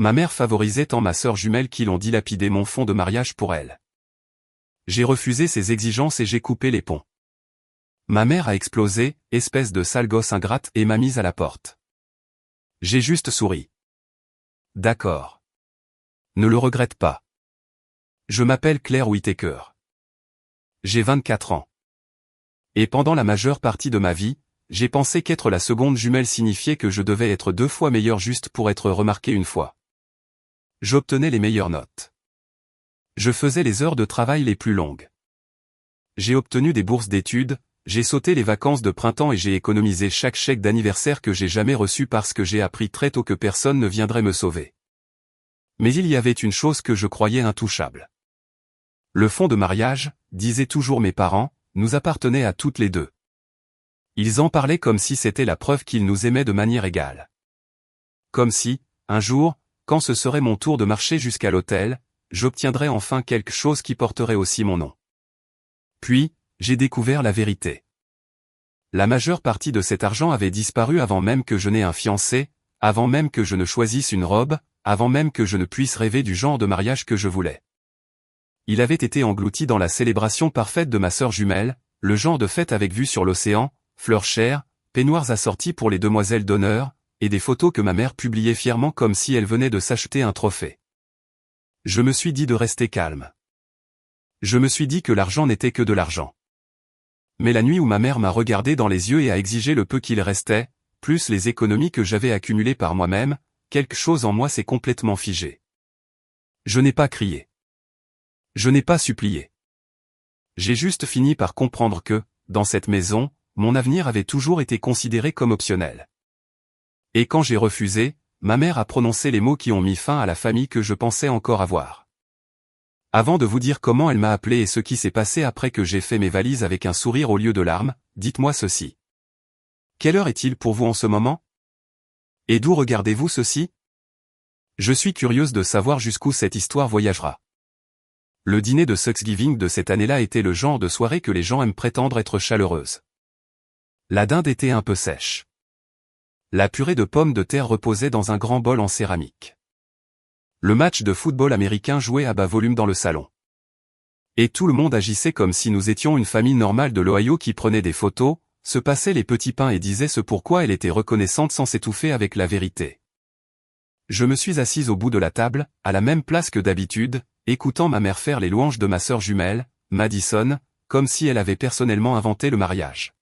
Ma mère favorisait tant ma sœur jumelle qu'ils ont dilapidé mon fonds de mariage pour elle. J'ai refusé ses exigences et j'ai coupé les ponts. Ma mère a explosé, espèce de sale gosse ingrate, et m'a mise à la porte. J'ai juste souri. D'accord. Ne le regrette pas. Je m'appelle Claire Whittaker. J'ai 24 ans. Et pendant la majeure partie de ma vie, j'ai pensé qu'être la seconde jumelle signifiait que je devais être 2 fois meilleur juste pour être remarqué une fois. J'obtenais les meilleures notes. Je faisais les heures de travail les plus longues. J'ai obtenu des bourses d'études, j'ai sauté les vacances de printemps et j'ai économisé chaque chèque d'anniversaire que j'ai jamais reçu parce que j'ai appris très tôt que personne ne viendrait me sauver. Mais il y avait une chose que je croyais intouchable. Le fonds de mariage, disaient toujours mes parents, nous appartenait à toutes les deux. Ils en parlaient comme si c'était la preuve qu'ils nous aimaient de manière égale. Comme si, un jour, quand ce serait mon tour de marcher jusqu'à l'hôtel, j'obtiendrais enfin quelque chose qui porterait aussi mon nom. Puis, j'ai découvert la vérité. La majeure partie de cet argent avait disparu avant même que je n'aie un fiancé, avant même que je ne choisisse une robe, avant même que je ne puisse rêver du genre de mariage que je voulais. Il avait été englouti dans la célébration parfaite de ma sœur jumelle, le genre de fête avec vue sur l'océan, fleurs chères, peignoirs assortis pour les demoiselles d'honneur, et des photos que ma mère publiait fièrement comme si elle venait de s'acheter un trophée. Je me suis dit de rester calme. Je me suis dit que l'argent n'était que de l'argent. Mais la nuit où ma mère m'a regardé dans les yeux et a exigé le peu qu'il restait, plus les économies que j'avais accumulées par moi-même, quelque chose en moi s'est complètement figé. Je n'ai pas crié. Je n'ai pas supplié. J'ai juste fini par comprendre que, dans cette maison, mon avenir avait toujours été considéré comme optionnel. Et quand j'ai refusé, ma mère a prononcé les mots qui ont mis fin à la famille que je pensais encore avoir. Avant de vous dire comment elle m'a appelé et ce qui s'est passé après que j'ai fait mes valises avec un sourire au lieu de larmes, dites-moi ceci. Quelle heure est-il pour vous en ce moment? Et d'où regardez-vous ceci? Je suis curieuse de savoir jusqu'où cette histoire voyagera. Le dîner de Thanksgiving de cette année-là était le genre de soirée que les gens aiment prétendre être chaleureuse. La dinde était un peu sèche. La purée de pommes de terre reposait dans un grand bol en céramique. Le match de football américain jouait à bas volume dans le salon. Et tout le monde agissait comme si nous étions une famille normale de l'Ohio qui prenait des photos, se passait les petits pains et disait ce pourquoi elle était reconnaissante sans s'étouffer avec la vérité. Je me suis assise au bout de la table, à la même place que d'habitude, écoutant ma mère faire les louanges de ma sœur jumelle, Madison, comme si elle avait personnellement inventé le mariage.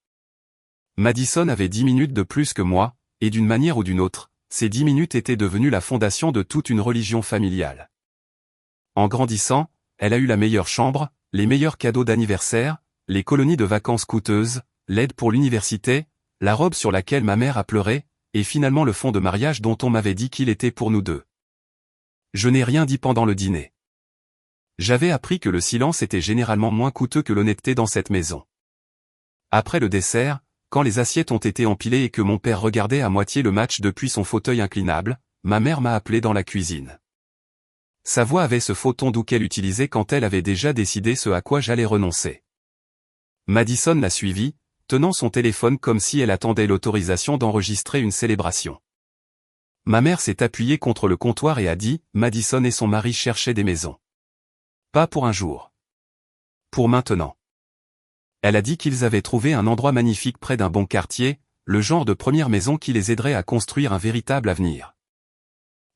Madison avait 10 minutes de plus que moi, et d'une manière ou d'une autre, ces 10 minutes étaient devenues la fondation de toute une religion familiale. En grandissant, elle a eu la meilleure chambre, les meilleurs cadeaux d'anniversaire, les colonies de vacances coûteuses, l'aide pour l'université, la robe sur laquelle ma mère a pleuré, et finalement le fonds de mariage dont on m'avait dit qu'il était pour nous deux. Je n'ai rien dit pendant le dîner. J'avais appris que le silence était généralement moins coûteux que l'honnêteté dans cette maison. Après le dessert, quand les assiettes ont été empilées et que mon père regardait à moitié le match depuis son fauteuil inclinable, ma mère m'a appelé dans la cuisine. Sa voix avait ce faux ton doux qu'elle utilisait quand elle avait déjà décidé ce à quoi j'allais renoncer. Madison l'a suivie, tenant son téléphone comme si elle attendait l'autorisation d'enregistrer une célébration. Ma mère s'est appuyée contre le comptoir et a dit « Madison et son mari cherchaient des maisons. Pas pour un jour. Pour maintenant. » Elle a dit qu'ils avaient trouvé un endroit magnifique près d'un bon quartier, le genre de première maison qui les aiderait à construire un véritable avenir.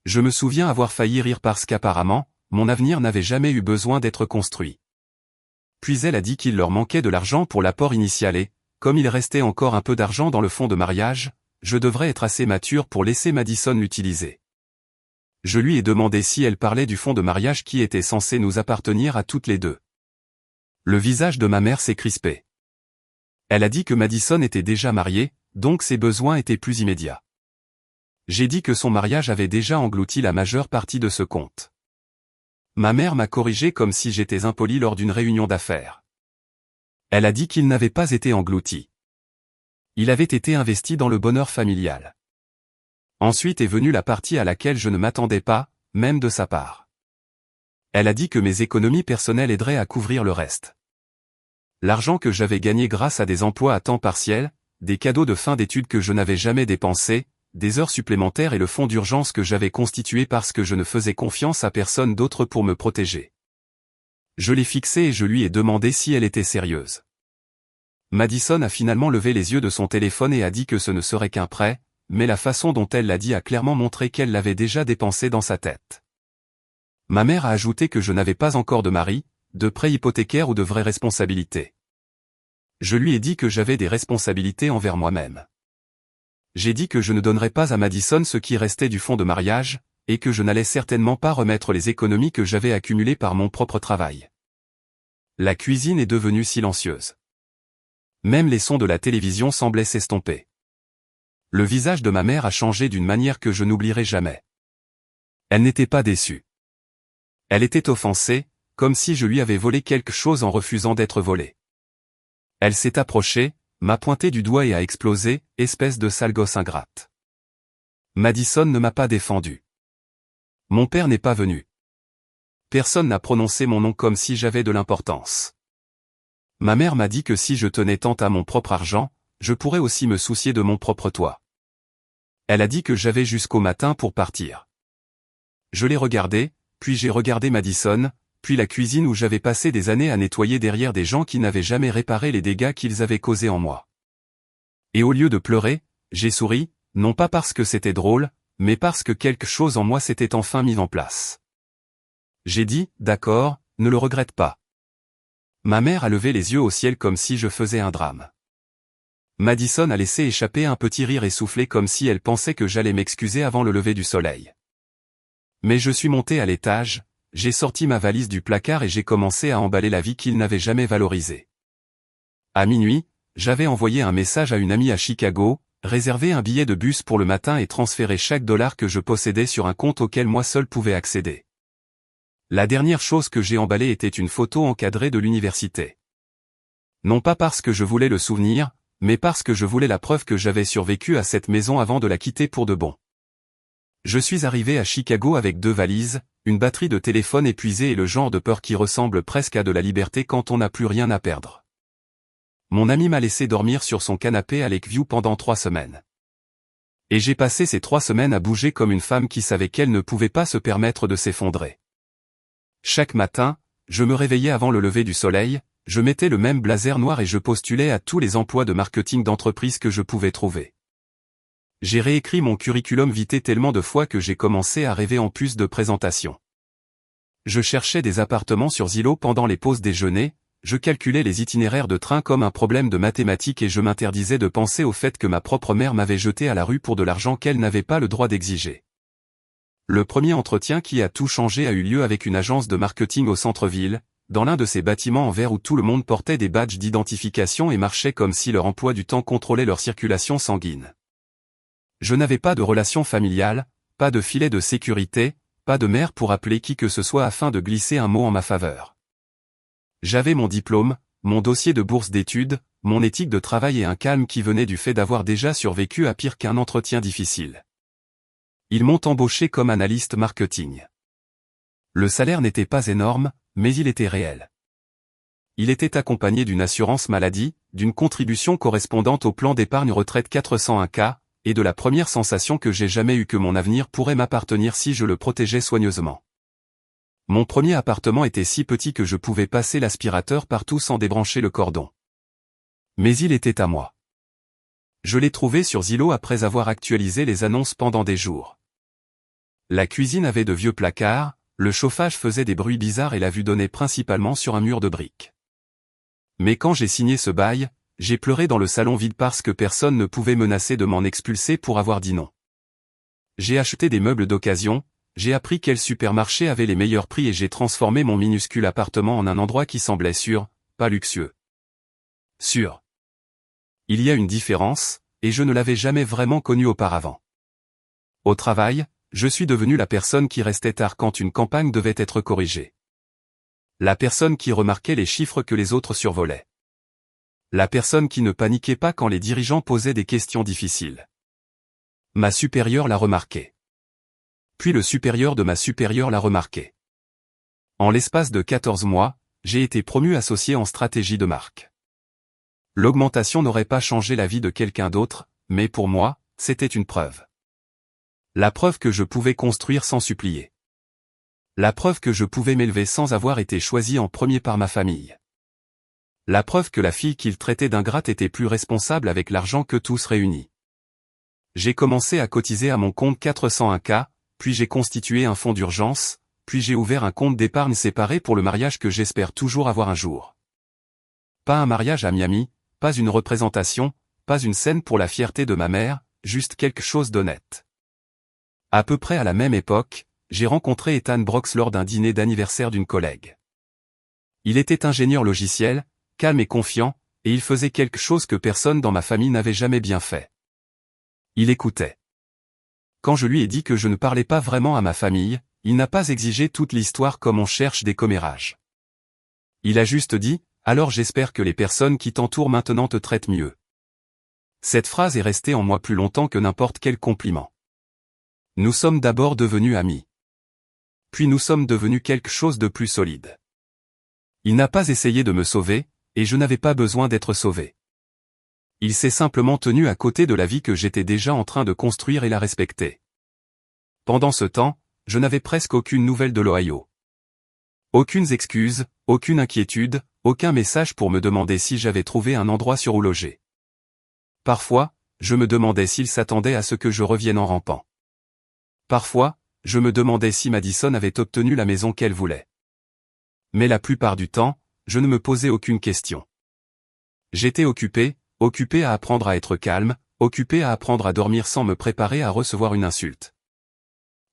Je me souviens avoir failli rire parce qu'apparemment, mon avenir n'avait jamais eu besoin d'être construit. Puis elle a dit qu'il leur manquait de l'argent pour l'apport initial et, comme il restait encore un peu d'argent dans le fonds de mariage, je devrais être assez mature pour laisser Madison l'utiliser. Je lui ai demandé si elle parlait du fonds de mariage qui était censé nous appartenir à toutes les deux. Le visage de ma mère s'est crispé. Elle a dit que Madison était déjà mariée, donc ses besoins étaient plus immédiats. J'ai dit que son mariage avait déjà englouti la majeure partie de ce compte. Ma mère m'a corrigé comme si j'étais impoli lors d'une réunion d'affaires. Elle a dit qu'il n'avait pas été englouti. Il avait été investi dans le bonheur familial. Ensuite est venue la partie à laquelle je ne m'attendais pas, même de sa part. Elle a dit que mes économies personnelles aideraient à couvrir le reste. L'argent que j'avais gagné grâce à des emplois à temps partiel, des cadeaux de fin d'études que je n'avais jamais dépensés, des heures supplémentaires et le fonds d'urgence que j'avais constitué parce que je ne faisais confiance à personne d'autre pour me protéger. Je l'ai fixée et je lui ai demandé si elle était sérieuse. Madison a finalement levé les yeux de son téléphone et a dit que ce ne serait qu'un prêt, mais la façon dont elle l'a dit a clairement montré qu'elle l'avait déjà dépensé dans sa tête. Ma mère a ajouté que je n'avais pas encore de mari, de prêt hypothécaire ou de vraies responsabilités. Je lui ai dit que j'avais des responsabilités envers moi-même. J'ai dit que je ne donnerais pas à Madison ce qui restait du fonds de mariage, et que je n'allais certainement pas remettre les économies que j'avais accumulées par mon propre travail. La cuisine est devenue silencieuse. Même les sons de la télévision semblaient s'estomper. Le visage de ma mère a changé d'une manière que je n'oublierai jamais. Elle n'était pas déçue. Elle était offensée, comme si je lui avais volé quelque chose en refusant d'être volé. Elle s'est approchée, m'a pointé du doigt et a explosé, espèce de sale gosse ingrate. Madison ne m'a pas défendu. Mon père n'est pas venu. Personne n'a prononcé mon nom comme si j'avais de l'importance. Ma mère m'a dit que si je tenais tant à mon propre argent, je pourrais aussi me soucier de mon propre toit. Elle a dit que j'avais jusqu'au matin pour partir. Je l'ai regardé, puis j'ai regardé Madison, puis la cuisine où j'avais passé des années à nettoyer derrière des gens qui n'avaient jamais réparé les dégâts qu'ils avaient causés en moi. Et au lieu de pleurer, j'ai souri, non pas parce que c'était drôle, mais parce que quelque chose en moi s'était enfin mis en place. J'ai dit, d'accord, ne le regrette pas. Ma mère a levé les yeux au ciel comme si je faisais un drame. Madison a laissé échapper un petit rire essoufflé comme si elle pensait que j'allais m'excuser avant le lever du soleil. Mais je suis monté à l'étage, j'ai sorti ma valise du placard et j'ai commencé à emballer la vie qu'il n'avait jamais valorisée. À minuit, j'avais envoyé un message à une amie à Chicago, réservé un billet de bus pour le matin et transféré chaque dollar que je possédais sur un compte auquel moi seul pouvais accéder. La dernière chose que j'ai emballée était une photo encadrée de l'université. Non pas parce que je voulais le souvenir, mais parce que je voulais la preuve que j'avais survécu à cette maison avant de la quitter pour de bon. Je suis arrivé à Chicago avec 2 valises, une batterie de téléphone épuisée et le genre de peur qui ressemble presque à de la liberté quand on n'a plus rien à perdre. Mon ami m'a laissé dormir sur son canapé à Lakeview pendant 3 semaines. Et j'ai passé ces 3 semaines à bouger comme une femme qui savait qu'elle ne pouvait pas se permettre de s'effondrer. Chaque matin, je me réveillais avant le lever du soleil, je mettais le même blazer noir et je postulais à tous les emplois de marketing d'entreprise que je pouvais trouver. J'ai réécrit mon curriculum vitae tellement de fois que j'ai commencé à rêver en plus de présentations. Je cherchais des appartements sur Zillow pendant les pauses déjeuner, je calculais les itinéraires de train comme un problème de mathématiques et je m'interdisais de penser au fait que ma propre mère m'avait jeté à la rue pour de l'argent qu'elle n'avait pas le droit d'exiger. Le premier entretien qui a tout changé a eu lieu avec une agence de marketing au centre-ville, dans l'un de ces bâtiments en verre où tout le monde portait des badges d'identification et marchait comme si leur emploi du temps contrôlait leur circulation sanguine. Je n'avais pas de relation familiale, pas de filet de sécurité, pas de mère pour appeler qui que ce soit afin de glisser un mot en ma faveur. J'avais mon diplôme, mon dossier de bourse d'études, mon éthique de travail et un calme qui venait du fait d'avoir déjà survécu à pire qu'un entretien difficile. Ils m'ont embauché comme analyste marketing. Le salaire n'était pas énorme, mais il était réel. Il était accompagné d'une assurance maladie, d'une contribution correspondante au plan d'épargne retraite 401K, et de la première sensation que j'ai jamais eue que mon avenir pourrait m'appartenir si je le protégeais soigneusement. Mon premier appartement était si petit que je pouvais passer l'aspirateur partout sans débrancher le cordon. Mais il était à moi. Je l'ai trouvé sur Zillow après avoir actualisé les annonces pendant des jours. La cuisine avait de vieux placards, le chauffage faisait des bruits bizarres et la vue donnait principalement sur un mur de briques. Mais quand j'ai signé ce bail, j'ai pleuré dans le salon vide parce que personne ne pouvait menacer de m'en expulser pour avoir dit non. J'ai acheté des meubles d'occasion, j'ai appris quel supermarché avait les meilleurs prix et j'ai transformé mon minuscule appartement en un endroit qui semblait sûr, pas luxueux. Sûr. Il y a une différence, et je ne l'avais jamais vraiment connue auparavant. Au travail, je suis devenu la personne qui restait tard quand une campagne devait être corrigée. La personne qui remarquait les chiffres que les autres survolaient. La personne qui ne paniquait pas quand les dirigeants posaient des questions difficiles. Ma supérieure l'a remarqué. Puis le supérieur de ma supérieure l'a remarqué. En l'espace de 14 mois, j'ai été promu associé en stratégie de marque. L'augmentation n'aurait pas changé la vie de quelqu'un d'autre, mais pour moi, c'était une preuve. La preuve que je pouvais construire sans supplier. La preuve que je pouvais m'élever sans avoir été choisi en premier par ma famille. La preuve que la fille qu'il traitait d'ingrate était plus responsable avec l'argent que tous réunis. J'ai commencé à cotiser à mon compte 401K, puis j'ai constitué un fonds d'urgence, puis j'ai ouvert un compte d'épargne séparé pour le mariage que j'espère toujours avoir un jour. Pas un mariage à Miami, pas une représentation, pas une scène pour la fierté de ma mère, juste quelque chose d'honnête. À peu près à la même époque, j'ai rencontré Ethan Brooks lors d'un dîner d'anniversaire d'une collègue. Il était ingénieur logiciel, calme et confiant, et il faisait quelque chose que personne dans ma famille n'avait jamais bien fait. Il écoutait. Quand je lui ai dit que je ne parlais pas vraiment à ma famille, il n'a pas exigé toute l'histoire comme on cherche des commérages. Il a juste dit, « Alors j'espère que les personnes qui t'entourent maintenant te traitent mieux. » Cette phrase est restée en moi plus longtemps que n'importe quel compliment. Nous sommes d'abord devenus amis. Puis nous sommes devenus quelque chose de plus solide. Il n'a pas essayé de me sauver, et je n'avais pas besoin d'être sauvé. Il s'est simplement tenu à côté de la vie que j'étais déjà en train de construire et la respecter. Pendant ce temps, je n'avais presque aucune nouvelle de l'Ohio. Aucune excuse, aucune inquiétude, aucun message pour me demander si j'avais trouvé un endroit sur où loger. Parfois, je me demandais s'il s'attendait à ce que je revienne en rampant. Parfois, je me demandais si Madison avait obtenu la maison qu'elle voulait. Mais la plupart du temps, je ne me posais aucune question. J'étais occupé à apprendre à être calme, occupé à apprendre à dormir sans me préparer à recevoir une insulte.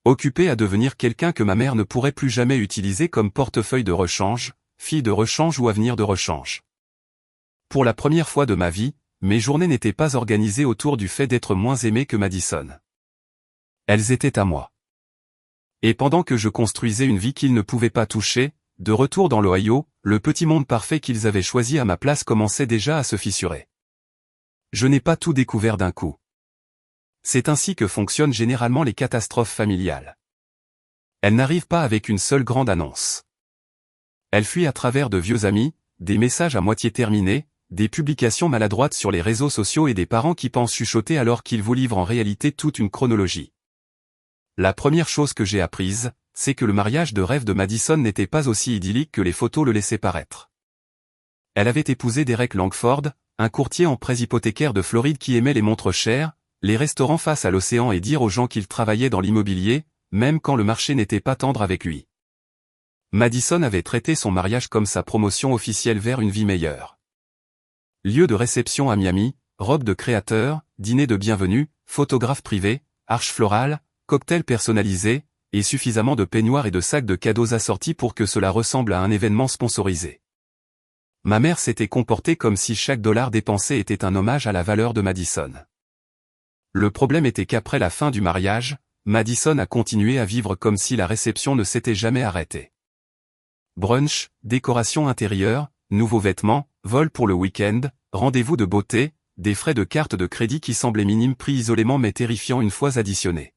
Occupé à devenir quelqu'un que ma mère ne pourrait plus jamais utiliser comme portefeuille de rechange, fille de rechange ou avenir de rechange. Pour la première fois de ma vie, mes journées n'étaient pas organisées autour du fait d'être moins aimé que Madison. Elles étaient à moi. Et pendant que je construisais une vie qu'ils ne pouvaient pas toucher, de retour dans l'Ohio, le petit monde parfait qu'ils avaient choisi à ma place commençait déjà à se fissurer. Je n'ai pas tout découvert d'un coup. C'est ainsi que fonctionnent généralement les catastrophes familiales. Elles n'arrivent pas avec une seule grande annonce. Elles fuient à travers de vieux amis, des messages à moitié terminés, des publications maladroites sur les réseaux sociaux et des parents qui pensent chuchoter alors qu'ils vous livrent en réalité toute une chronologie. La première chose que j'ai apprise, c'est que le mariage de rêve de Madison n'était pas aussi idyllique que les photos le laissaient paraître. Elle avait épousé Derek Langford, un courtier en prêts hypothécaires de Floride qui aimait les montres chères, les restaurants face à l'océan et dire aux gens qu'il travaillait dans l'immobilier, même quand le marché n'était pas tendre avec lui. Madison avait traité son mariage comme sa promotion officielle vers une vie meilleure. Lieu de réception à Miami, robe de créateur, dîner de bienvenue, photographe privé, arche florale, cocktail personnalisé, et suffisamment de peignoirs et de sacs de cadeaux assortis pour que cela ressemble à un événement sponsorisé. Ma mère s'était comportée comme si chaque dollar dépensé était un hommage à la valeur de Madison. Le problème était qu'après la fin du mariage, Madison a continué à vivre comme si la réception ne s'était jamais arrêtée. Brunch, décoration intérieure, nouveaux vêtements, vol pour le week-end, rendez-vous de beauté, des frais de carte de crédit qui semblaient minimes pris isolément mais terrifiants une fois additionnés.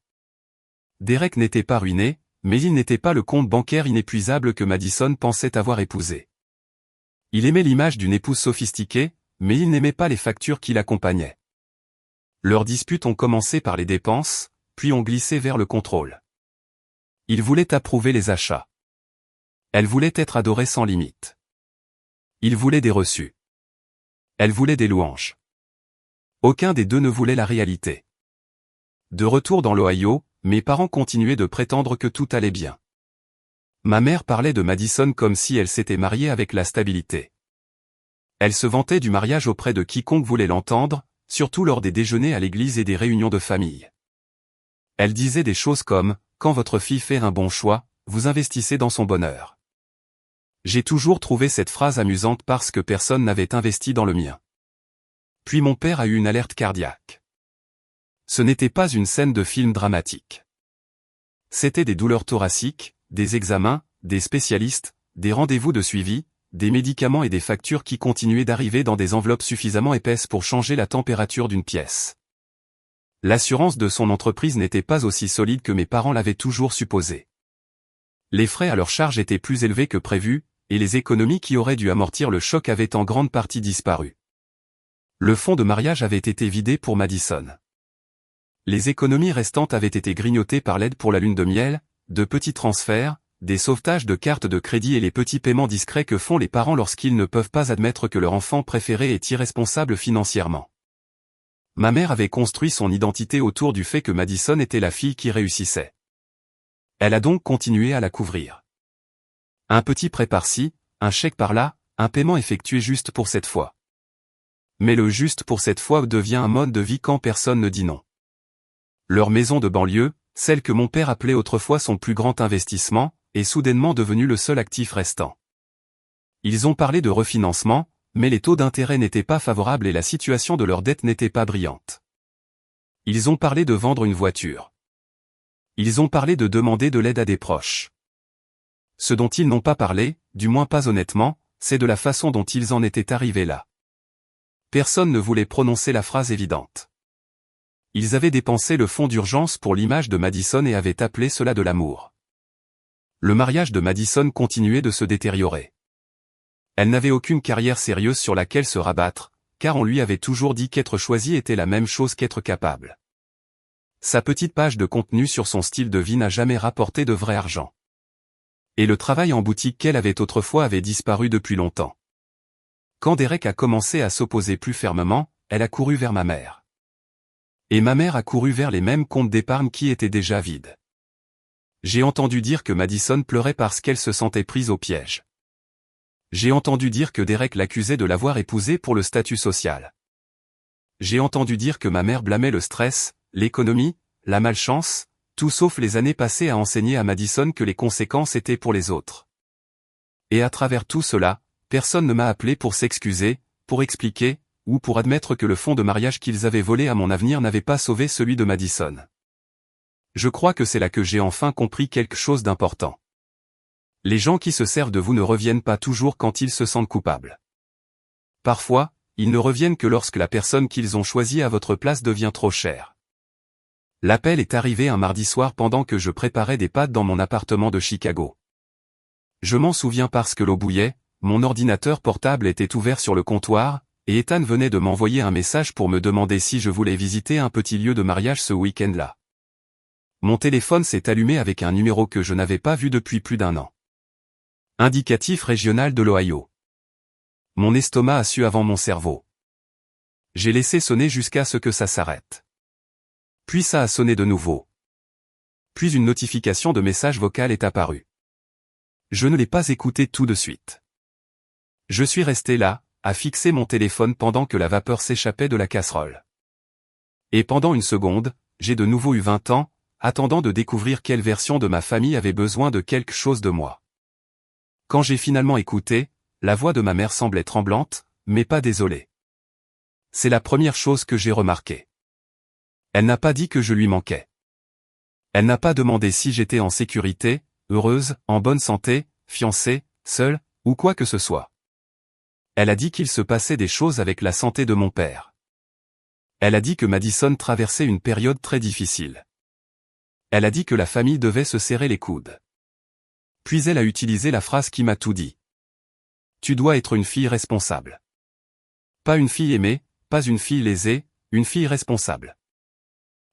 Derek n'était pas ruiné, mais il n'était pas le compte bancaire inépuisable que Madison pensait avoir épousé. Il aimait l'image d'une épouse sophistiquée, mais il n'aimait pas les factures qui l'accompagnaient. Leurs disputes ont commencé par les dépenses, puis ont glissé vers le contrôle. Il voulait approuver les achats. Elle voulait être adorée sans limite. Il voulait des reçus. Elle voulait des louanges. Aucun des deux ne voulait la réalité. De retour dans l'Ohio, mes parents continuaient de prétendre que tout allait bien. Ma mère parlait de Madison comme si elle s'était mariée avec la stabilité. Elle se vantait du mariage auprès de quiconque voulait l'entendre, surtout lors des déjeuners à l'église et des réunions de famille. Elle disait des choses comme « Quand votre fille fait un bon choix, vous investissez dans son bonheur ». J'ai toujours trouvé cette phrase amusante parce que personne n'avait investi dans le mien. Puis mon père a eu une alerte cardiaque. Ce n'était pas une scène de film dramatique. C'était des douleurs thoraciques, des examens, des spécialistes, des rendez-vous de suivi, des médicaments et des factures qui continuaient d'arriver dans des enveloppes suffisamment épaisses pour changer la température d'une pièce. L'assurance de son entreprise n'était pas aussi solide que mes parents l'avaient toujours supposé. Les frais à leur charge étaient plus élevés que prévu, et les économies qui auraient dû amortir le choc avaient en grande partie disparu. Le fonds de mariage avait été vidé pour Madison. Les économies restantes avaient été grignotées par l'aide pour la lune de miel, de petits transferts, des sauvetages de cartes de crédit et les petits paiements discrets que font les parents lorsqu'ils ne peuvent pas admettre que leur enfant préféré est irresponsable financièrement. Ma mère avait construit son identité autour du fait que Madison était la fille qui réussissait. Elle a donc continué à la couvrir. Un petit prêt par-ci, un chèque par-là, un paiement effectué juste pour cette fois. Mais le juste pour cette fois devient un mode de vie quand personne ne dit non. Leur maison de banlieue, celle que mon père appelait autrefois son plus grand investissement, est soudainement devenue le seul actif restant. Ils ont parlé de refinancement, mais les taux d'intérêt n'étaient pas favorables et la situation de leur dette n'était pas brillante. Ils ont parlé de vendre une voiture. Ils ont parlé de demander de l'aide à des proches. Ce dont ils n'ont pas parlé, du moins pas honnêtement, c'est de la façon dont ils en étaient arrivés là. Personne ne voulait prononcer la phrase évidente. Ils avaient dépensé le fonds d'urgence pour l'image de Madison et avaient appelé cela de l'amour. Le mariage de Madison continuait de se détériorer. Elle n'avait aucune carrière sérieuse sur laquelle se rabattre, car on lui avait toujours dit qu'être choisi était la même chose qu'être capable. Sa petite page de contenu sur son style de vie n'a jamais rapporté de vrai argent. Et le travail en boutique qu'elle avait autrefois avait disparu depuis longtemps. Quand Derek a commencé à s'opposer plus fermement, elle a couru vers ma mère. Et ma mère a couru vers les mêmes comptes d'épargne qui étaient déjà vides. J'ai entendu dire que Madison pleurait parce qu'elle se sentait prise au piège. J'ai entendu dire que Derek l'accusait de l'avoir épousée pour le statut social. J'ai entendu dire que ma mère blâmait le stress, l'économie, la malchance, tout sauf les années passées à enseigner à Madison que les conséquences étaient pour les autres. Et à travers tout cela, personne ne m'a appelé pour s'excuser, pour expliquer, ou pour admettre que le fonds de mariage qu'ils avaient volé à mon avenir n'avait pas sauvé celui de Madison. Je crois que c'est là que j'ai enfin compris quelque chose d'important. Les gens qui se servent de vous ne reviennent pas toujours quand ils se sentent coupables. Parfois, ils ne reviennent que lorsque la personne qu'ils ont choisie à votre place devient trop chère. L'appel est arrivé un mardi soir pendant que je préparais des pâtes dans mon appartement de Chicago. Je m'en souviens parce que l'eau bouillait, mon ordinateur portable était ouvert sur le comptoir, et Ethan venait de m'envoyer un message pour me demander si je voulais visiter un petit lieu de mariage ce week-end-là. Mon téléphone s'est allumé avec un numéro que je n'avais pas vu depuis plus d'1 an. Indicatif régional de l'Ohio. Mon estomac a su avant mon cerveau. J'ai laissé sonner jusqu'à ce que ça s'arrête. Puis ça a sonné de nouveau. Puis une notification de message vocal est apparue. Je ne l'ai pas écouté tout de suite. Je suis resté là, à fixer mon téléphone pendant que la vapeur s'échappait de la casserole. Et pendant une seconde, j'ai de nouveau eu 20 ans, attendant de découvrir quelle version de ma famille avait besoin de quelque chose de moi. Quand j'ai finalement écouté, la voix de ma mère semblait tremblante, mais pas désolée. C'est la première chose que j'ai remarquée. Elle n'a pas dit que je lui manquais. Elle n'a pas demandé si j'étais en sécurité, heureuse, en bonne santé, fiancée, seule, ou quoi que ce soit. Elle a dit qu'il se passait des choses avec la santé de mon père. Elle a dit que Madison traversait une période très difficile. Elle a dit que la famille devait se serrer les coudes. Puis elle a utilisé la phrase qui m'a tout dit. Tu dois être une fille responsable. Pas une fille aimée, pas une fille lésée, une fille responsable.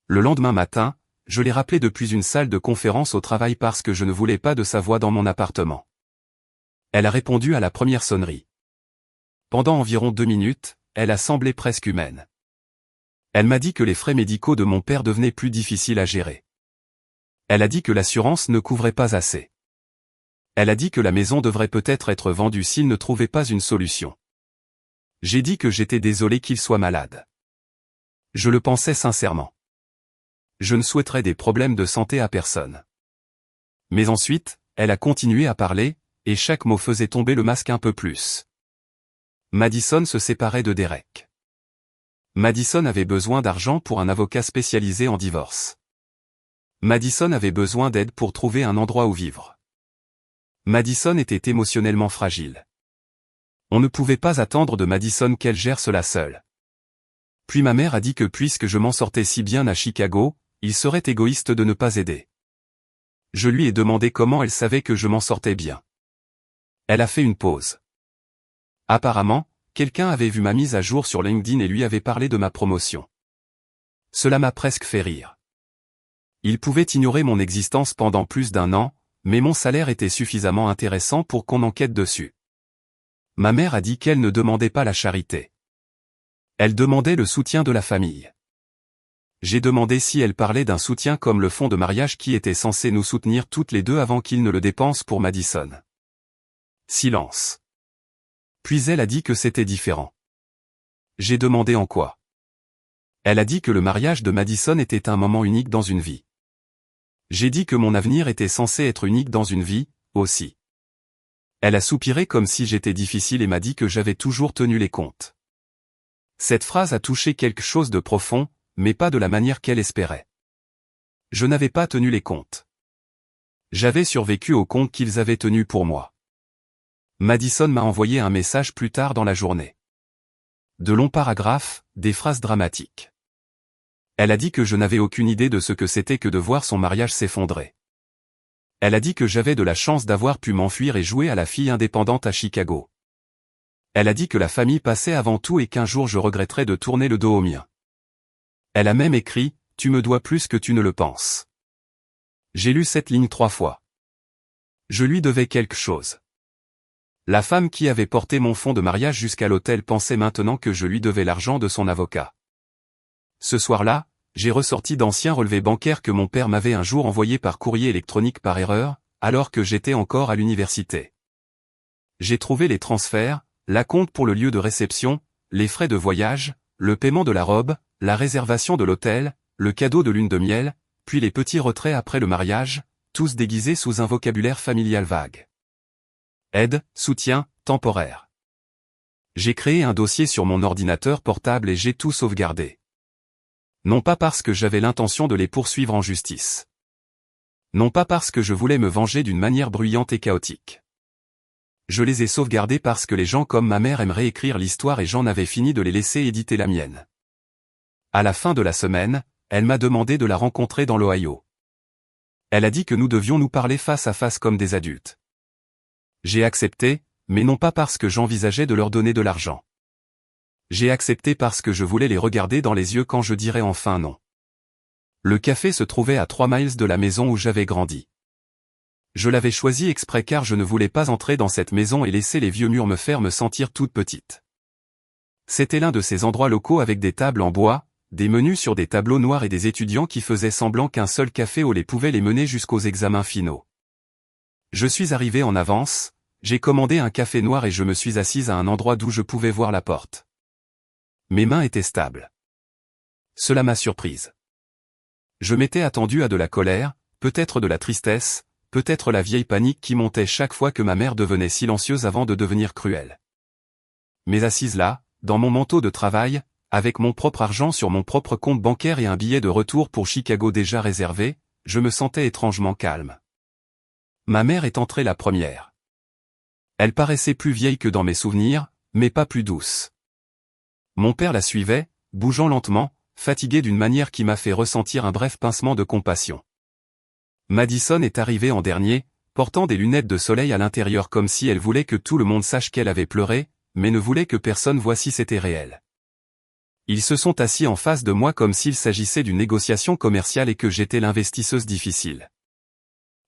Le lendemain matin, je l'ai rappelée depuis une salle de conférence au travail parce que je ne voulais pas de sa voix dans mon appartement. Elle a répondu à la première sonnerie. Pendant environ 2 minutes, elle a semblé presque humaine. Elle m'a dit que les frais médicaux de mon père devenaient plus difficiles à gérer. Elle a dit que l'assurance ne couvrait pas assez. Elle a dit que la maison devrait peut-être être vendue s'il ne trouvait pas une solution. J'ai dit que j'étais désolé qu'il soit malade. Je le pensais sincèrement. Je ne souhaiterais des problèmes de santé à personne. Mais ensuite, elle a continué à parler, et chaque mot faisait tomber le masque un peu plus. Madison se séparait de Derek. Madison avait besoin d'argent pour un avocat spécialisé en divorce. Madison avait besoin d'aide pour trouver un endroit où vivre. Madison était émotionnellement fragile. On ne pouvait pas attendre de Madison qu'elle gère cela seule. Puis ma mère a dit que puisque je m'en sortais si bien à Chicago, il serait égoïste de ne pas aider. Je lui ai demandé comment elle savait que je m'en sortais bien. Elle a fait une pause. Apparemment, quelqu'un avait vu ma mise à jour sur LinkedIn et lui avait parlé de ma promotion. Cela m'a presque fait rire. Il pouvait ignorer mon existence pendant plus d'1 an, mais mon salaire était suffisamment intéressant pour qu'on enquête dessus. Ma mère a dit qu'elle ne demandait pas la charité. Elle demandait le soutien de la famille. J'ai demandé si elle parlait d'un soutien comme le fonds de mariage qui était censé nous soutenir toutes les deux avant qu'il ne le dépense pour Madison. Silence. Puis elle a dit que c'était différent. J'ai demandé en quoi. Elle a dit que le mariage de Madison était un moment unique dans une vie. J'ai dit que mon avenir était censé être unique dans une vie, aussi. Elle a soupiré comme si j'étais difficile et m'a dit que j'avais toujours tenu les comptes. Cette phrase a touché quelque chose de profond, mais pas de la manière qu'elle espérait. Je n'avais pas tenu les comptes. J'avais survécu aux comptes qu'ils avaient tenus pour moi. Madison m'a envoyé un message plus tard dans la journée. De longs paragraphes, des phrases dramatiques. Elle a dit que je n'avais aucune idée de ce que c'était que de voir son mariage s'effondrer. Elle a dit que j'avais de la chance d'avoir pu m'enfuir et jouer à la fille indépendante à Chicago. Elle a dit que la famille passait avant tout et qu'un jour je regretterais de tourner le dos au mien. Elle a même écrit « Tu me dois plus que tu ne le penses ». J'ai lu cette ligne 3 fois. Je lui devais quelque chose. La femme qui avait porté mon fonds de mariage jusqu'à l'hôtel pensait maintenant que je lui devais l'argent de son avocat. Ce soir-là, j'ai ressorti d'anciens relevés bancaires que mon père m'avait un jour envoyés par courrier électronique par erreur, alors que j'étais encore à l'université. J'ai trouvé les transferts, l'acompte pour le lieu de réception, les frais de voyage, le paiement de la robe, la réservation de l'hôtel, le cadeau de lune de miel, puis les petits retraits après le mariage, tous déguisés sous un vocabulaire familial vague. Aide, soutien, temporaire. J'ai créé un dossier sur mon ordinateur portable et j'ai tout sauvegardé. Non pas parce que j'avais l'intention de les poursuivre en justice. Non pas parce que je voulais me venger d'une manière bruyante et chaotique. Je les ai sauvegardés parce que les gens comme ma mère aimeraient écrire l'histoire et j'en avais fini de les laisser éditer la mienne. À la fin de la semaine, elle m'a demandé de la rencontrer dans l'Ohio. Elle a dit que nous devions nous parler face à face comme des adultes. J'ai accepté, mais non pas parce que j'envisageais de leur donner de l'argent. J'ai accepté parce que je voulais les regarder dans les yeux quand je dirais enfin non. Le café se trouvait à 3 miles de la maison où j'avais grandi. Je l'avais choisi exprès car je ne voulais pas entrer dans cette maison et laisser les vieux murs me faire me sentir toute petite. C'était l'un de ces endroits locaux avec des tables en bois, des menus sur des tableaux noirs et des étudiants qui faisaient semblant qu'un seul café au lait pouvait les mener jusqu'aux examens finaux. Je suis arrivé en avance, j'ai commandé un café noir et je me suis assise à un endroit d'où je pouvais voir la porte. Mes mains étaient stables. Cela m'a surprise. Je m'étais attendu à de la colère, peut-être de la tristesse, peut-être la vieille panique qui montait chaque fois que ma mère devenait silencieuse avant de devenir cruelle. Mais assise là, dans mon manteau de travail, avec mon propre argent sur mon propre compte bancaire et un billet de retour pour Chicago déjà réservé, je me sentais étrangement calme. Ma mère est entrée la première. Elle paraissait plus vieille que dans mes souvenirs, mais pas plus douce. Mon père la suivait, bougeant lentement, fatigué d'une manière qui m'a fait ressentir un bref pincement de compassion. Madison est arrivée en dernier, portant des lunettes de soleil à l'intérieur comme si elle voulait que tout le monde sache qu'elle avait pleuré, mais ne voulait que personne voie si c'était réel. Ils se sont assis en face de moi comme s'il s'agissait d'une négociation commerciale et que j'étais l'investisseuse difficile.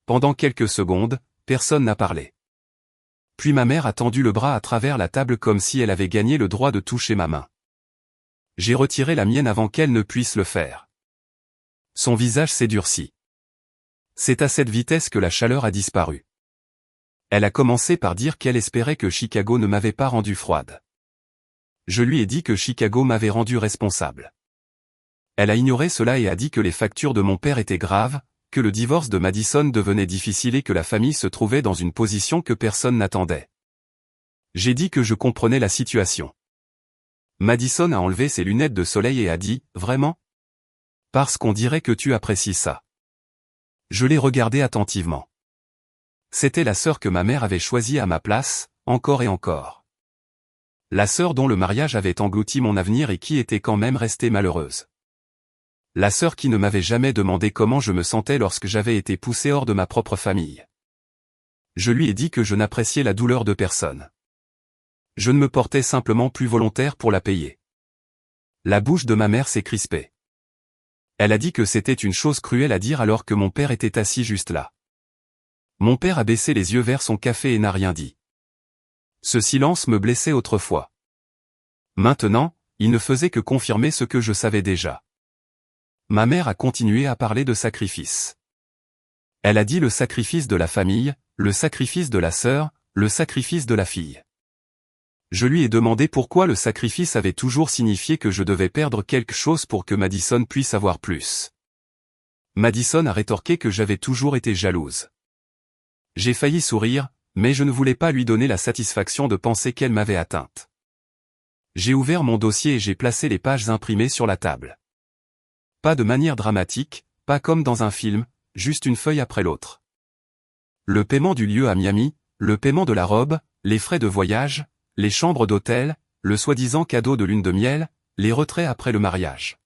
Pendant quelques secondes, personne n'a parlé. Puis ma mère a tendu le bras à travers la table comme si elle avait gagné le droit de toucher ma main. J'ai retiré la mienne avant qu'elle ne puisse le faire. Son visage s'est durci. C'est à cette vitesse que la chaleur a disparu. Elle a commencé par dire qu'elle espérait que Chicago ne m'avait pas rendu froide. Je lui ai dit que Chicago m'avait rendu responsable. Elle a ignoré cela et a dit que les factures de mon père étaient graves, que le divorce de Madison devenait difficile et que la famille se trouvait dans une position que personne n'attendait. J'ai dit que je comprenais la situation. Madison a enlevé ses lunettes de soleil et a dit « Vraiment ? Parce qu'on dirait que tu apprécies ça. » Je l'ai regardé attentivement. C'était la sœur que ma mère avait choisie à ma place, encore et encore. La sœur dont le mariage avait englouti mon avenir et qui était quand même restée malheureuse. La sœur qui ne m'avait jamais demandé comment je me sentais lorsque j'avais été poussé hors de ma propre famille. Je lui ai dit que je n'appréciais la douleur de personne. Je ne me portais simplement plus volontaire pour la payer. La bouche de ma mère s'est crispée. Elle a dit que c'était une chose cruelle à dire alors que mon père était assis juste là. Mon père a baissé les yeux vers son café et n'a rien dit. Ce silence me blessait autrefois. Maintenant, il ne faisait que confirmer ce que je savais déjà. Ma mère a continué à parler de sacrifice. Elle a dit le sacrifice de la famille, le sacrifice de la sœur, le sacrifice de la fille. Je lui ai demandé pourquoi le sacrifice avait toujours signifié que je devais perdre quelque chose pour que Madison puisse avoir plus. Madison a rétorqué que j'avais toujours été jalouse. J'ai failli sourire, mais je ne voulais pas lui donner la satisfaction de penser qu'elle m'avait atteinte. J'ai ouvert mon dossier et j'ai placé les pages imprimées sur la table. Pas de manière dramatique, pas comme dans un film, juste une feuille après l'autre. Le paiement du lieu à Miami, le paiement de la robe, les frais de voyage, les chambres d'hôtel, le soi-disant cadeau de lune de miel, les retraits après le mariage.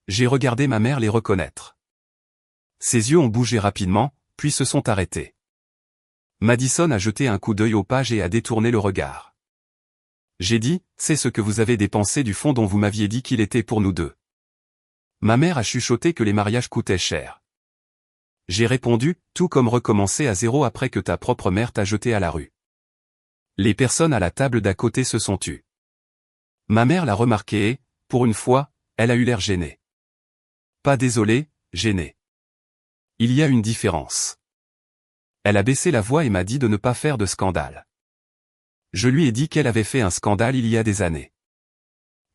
J'ai regardé ma mère les reconnaître. Ses yeux ont bougé rapidement, puis se sont arrêtés. Madison a jeté un coup d'œil aux pages et a détourné le regard. J'ai dit, c'est ce que vous avez dépensé du fonds dont vous m'aviez dit qu'il était pour nous deux. Ma mère a chuchoté que les mariages coûtaient cher. J'ai répondu, tout comme recommencer à zéro après que ta propre mère t'a jeté à la rue. Les personnes à la table d'à côté se sont tues. Ma mère l'a remarqué et, pour une fois, elle a eu l'air gênée. Pas désolée, gênée. Il y a une différence. Elle a baissé la voix et m'a dit de ne pas faire de scandale. Je lui ai dit qu'elle avait fait un scandale il y a des années.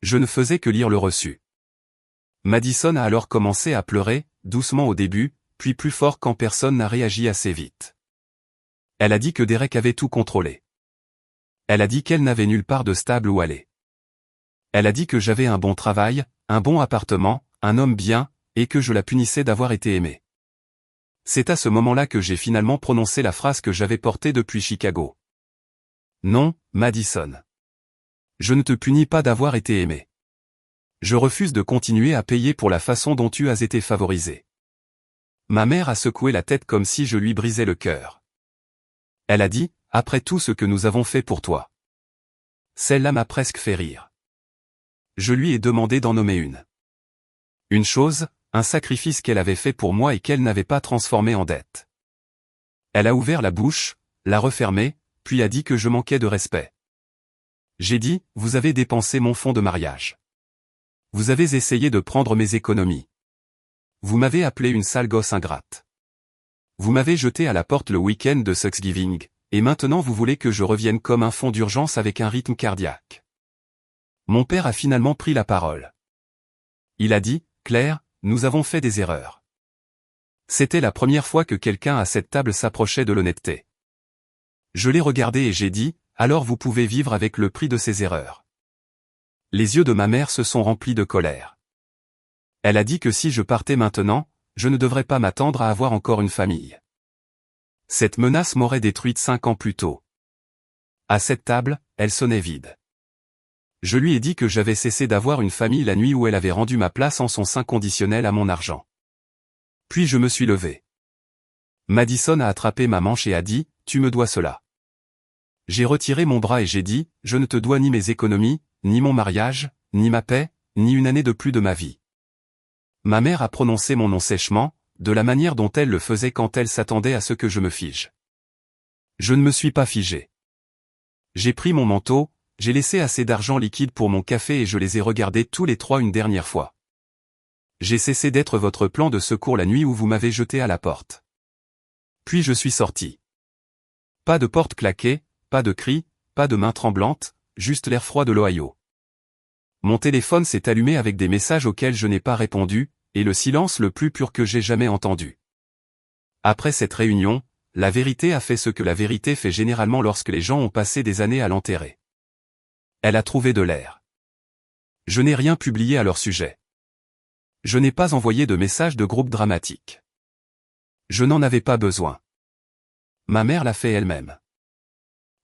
Je ne faisais que lire le reçu. Madison a alors commencé à pleurer, doucement au début, puis plus fort quand personne n'a réagi assez vite. Elle a dit que Derek avait tout contrôlé. Elle a dit qu'elle n'avait nulle part de stable où aller. Elle a dit que j'avais un bon travail, un bon appartement, un homme bien, et que je la punissais d'avoir été aimée. C'est à ce moment-là que j'ai finalement prononcé la phrase que j'avais portée depuis Chicago. Non, Madison. Je ne te punis pas d'avoir été aimée. Je refuse de continuer à payer pour la façon dont tu as été favorisée. Ma mère a secoué la tête comme si je lui brisais le cœur. Elle a dit, après tout ce que nous avons fait pour toi. Celle-là m'a presque fait rire. Je lui ai demandé d'en nommer une. Une chose, un sacrifice qu'elle avait fait pour moi et qu'elle n'avait pas transformé en dette. Elle a ouvert la bouche, l'a refermée, puis a dit que je manquais de respect. J'ai dit, vous avez dépensé mon fonds de mariage. Vous avez essayé de prendre mes économies. Vous m'avez appelé une sale gosse ingrate. Vous m'avez jeté à la porte le week-end de Thanksgiving, et maintenant vous voulez que je revienne comme un fonds d'urgence avec un rythme cardiaque. Mon père a finalement pris la parole. Il a dit, Claire, nous avons fait des erreurs. C'était la première fois que quelqu'un à cette table s'approchait de l'honnêteté. Je l'ai regardé et j'ai dit, alors vous pouvez vivre avec le prix de ces erreurs. Les yeux de ma mère se sont remplis de colère. Elle a dit que si je partais maintenant, je ne devrais pas m'attendre à avoir encore une famille. Cette menace m'aurait détruite 5 ans plus tôt. À cette table, elle sonnait vide. Je lui ai dit que j'avais cessé d'avoir une famille la nuit où elle avait rendu ma place en son sein conditionnel à mon argent. Puis je me suis levé. Madison a attrapé ma manche et a dit, tu me dois cela. J'ai retiré mon bras et j'ai dit, je ne te dois ni mes économies, ni mon mariage, ni ma paix, ni une année de plus de ma vie. Ma mère a prononcé mon nom sèchement, de la manière dont elle le faisait quand elle s'attendait à ce que je me fige. Je ne me suis pas figé. J'ai pris mon manteau, j'ai laissé assez d'argent liquide pour mon café et je les ai regardés tous les trois une dernière fois. J'ai cessé d'être votre plan de secours la nuit où vous m'avez jeté à la porte. Puis je suis sorti. Pas de porte claquée, pas de cris, pas de main tremblante, juste l'air froid de l'Ohio. Mon téléphone s'est allumé avec des messages auxquels je n'ai pas répondu, et le silence le plus pur que j'ai jamais entendu. Après cette réunion, la vérité a fait ce que la vérité fait généralement lorsque les gens ont passé des années à l'enterrer. Elle a trouvé de l'air. Je n'ai rien publié à leur sujet. Je n'ai pas envoyé de message de groupe dramatique. Je n'en avais pas besoin. Ma mère l'a fait elle-même.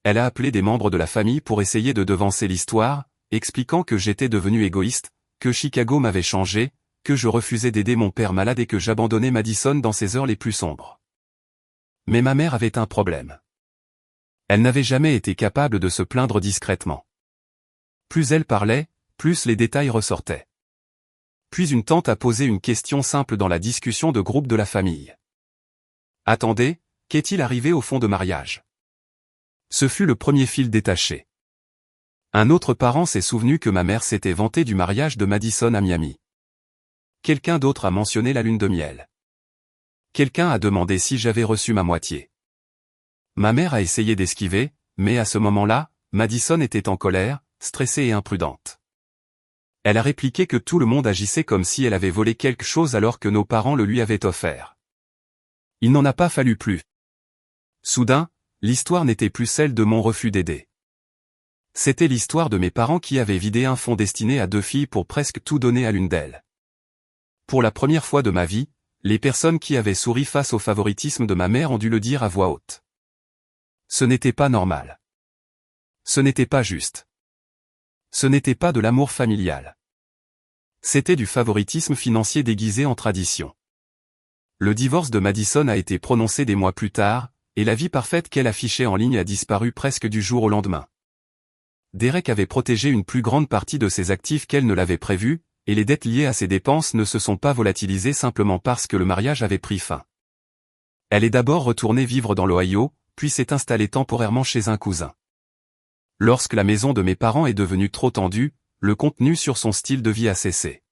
Elle a appelé des membres de la famille pour essayer de devancer l'histoire, expliquant que j'étais devenu égoïste, que Chicago m'avait changé, que je refusais d'aider mon père malade et que j'abandonnais Madison dans ses heures les plus sombres. Mais ma mère avait un problème. Elle n'avait jamais été capable de se plaindre discrètement. Plus elle parlait, plus les détails ressortaient. Puis une tante a posé une question simple dans la discussion de groupe de la famille. Attendez, qu'est-il arrivé au fond de mariage? Ce fut le premier fil détaché. Un autre parent s'est souvenu que ma mère s'était vantée du mariage de Madison à Miami. Quelqu'un d'autre a mentionné la lune de miel. Quelqu'un a demandé si j'avais reçu ma moitié. Ma mère a essayé d'esquiver, mais à ce moment-là, Madison était en colère, stressée et imprudente. Elle a répliqué que tout le monde agissait comme si elle avait volé quelque chose alors que nos parents le lui avaient offert. Il n'en a pas fallu plus. Soudain, l'histoire n'était plus celle de mon refus d'aider. C'était l'histoire de mes parents qui avaient vidé un fonds destiné à 2 filles pour presque tout donner à l'une d'elles. Pour la première fois de ma vie, les personnes qui avaient souri face au favoritisme de ma mère ont dû le dire à voix haute. Ce n'était pas normal. Ce n'était pas juste. Ce n'était pas de l'amour familial. C'était du favoritisme financier déguisé en tradition. Le divorce de Madison a été prononcé des mois plus tard, et la vie parfaite qu'elle affichait en ligne a disparu presque du jour au lendemain. Derek avait protégé une plus grande partie de ses actifs qu'elle ne l'avait prévu, et les dettes liées à ses dépenses ne se sont pas volatilisées simplement parce que le mariage avait pris fin. Elle est d'abord retournée vivre dans l'Ohio, puis s'est installée temporairement chez un cousin. Lorsque la maison de mes parents est devenue trop tendue, le contenu sur son style de vie a cessé.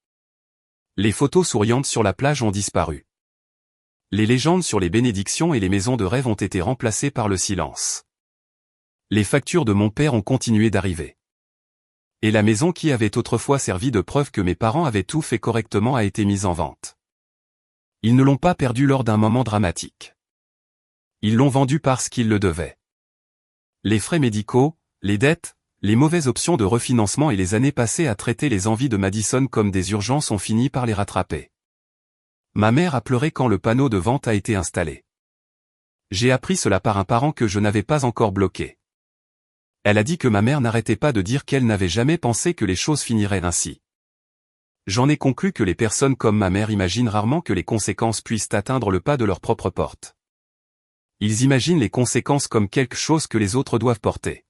Les photos souriantes sur la plage ont disparu. Les légendes sur les bénédictions et les maisons de rêve ont été remplacées par le silence. Les factures de mon père ont continué d'arriver. Et la maison qui avait autrefois servi de preuve que mes parents avaient tout fait correctement a été mise en vente. Ils ne l'ont pas perdue lors d'un moment dramatique. Ils l'ont vendue parce qu'ils le devaient. Les frais médicaux, les dettes, les mauvaises options de refinancement et les années passées à traiter les envies de Madison comme des urgences ont fini par les rattraper. Ma mère a pleuré quand le panneau de vente a été installé. J'ai appris cela par un parent que je n'avais pas encore bloqué. Elle a dit que ma mère n'arrêtait pas de dire qu'elle n'avait jamais pensé que les choses finiraient ainsi. J'en ai conclu que les personnes comme ma mère imaginent rarement que les conséquences puissent atteindre le pas de leur propre porte. Ils imaginent les conséquences comme quelque chose que les autres doivent porter.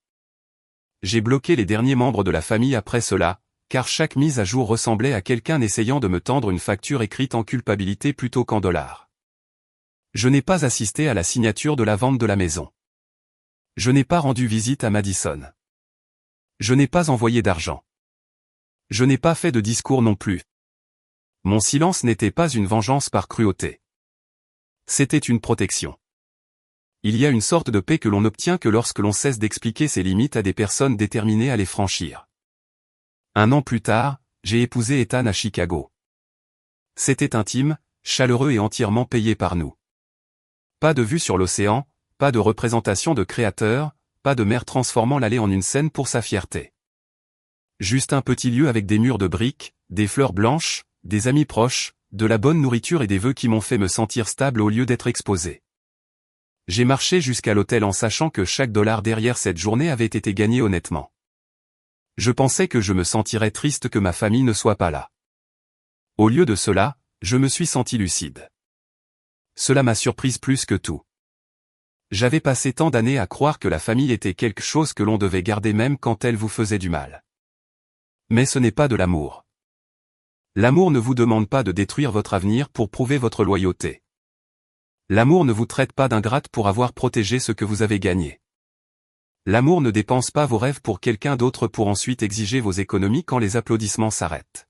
J'ai bloqué les derniers membres de la famille après cela, car chaque mise à jour ressemblait à quelqu'un essayant de me tendre une facture écrite en culpabilité plutôt qu'en dollars. Je n'ai pas assisté à la signature de la vente de la maison. Je n'ai pas rendu visite à Madison. Je n'ai pas envoyé d'argent. Je n'ai pas fait de discours non plus. Mon silence n'était pas une vengeance par cruauté. C'était une protection. Il y a une sorte de paix que l'on n'obtient que lorsque l'on cesse d'expliquer ses limites à des personnes déterminées à les franchir. 1 an plus tard, j'ai épousé Ethan à Chicago. C'était intime, chaleureux et entièrement payé par nous. Pas de vue sur l'océan, pas de représentation de créateur, pas de mère transformant l'allée en une scène pour sa fierté. Juste un petit lieu avec des murs de briques, des fleurs blanches, des amis proches, de la bonne nourriture et des vœux qui m'ont fait me sentir stable au lieu d'être exposé. J'ai marché jusqu'à l'hôtel en sachant que chaque dollar derrière cette journée avait été gagné honnêtement. Je pensais que je me sentirais triste que ma famille ne soit pas là. Au lieu de cela, je me suis senti lucide. Cela m'a surprise plus que tout. J'avais passé tant d'années à croire que la famille était quelque chose que l'on devait garder même quand elle vous faisait du mal. Mais ce n'est pas de l'amour. L'amour ne vous demande pas de détruire votre avenir pour prouver votre loyauté. L'amour ne vous traite pas d'ingrate pour avoir protégé ce que vous avez gagné. L'amour ne dépense pas vos rêves pour quelqu'un d'autre pour ensuite exiger vos économies quand les applaudissements s'arrêtent.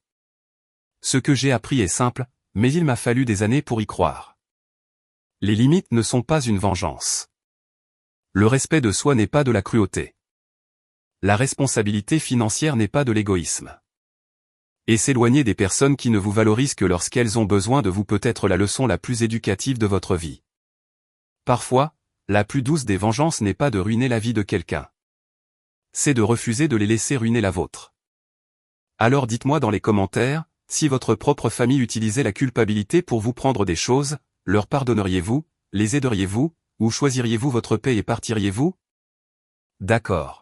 Ce que j'ai appris est simple, mais il m'a fallu des années pour y croire. Les limites ne sont pas une vengeance. Le respect de soi n'est pas de la cruauté. La responsabilité financière n'est pas de l'égoïsme. Et s'éloigner des personnes qui ne vous valorisent que lorsqu'elles ont besoin de vous peut être la leçon la plus éducative de votre vie. Parfois, la plus douce des vengeances n'est pas de ruiner la vie de quelqu'un. C'est de refuser de les laisser ruiner la vôtre. Alors dites-moi dans les commentaires, si votre propre famille utilisait la culpabilité pour vous prendre des choses, leur pardonneriez-vous, les aideriez-vous, ou choisiriez-vous votre paix et partiriez-vous? D'accord.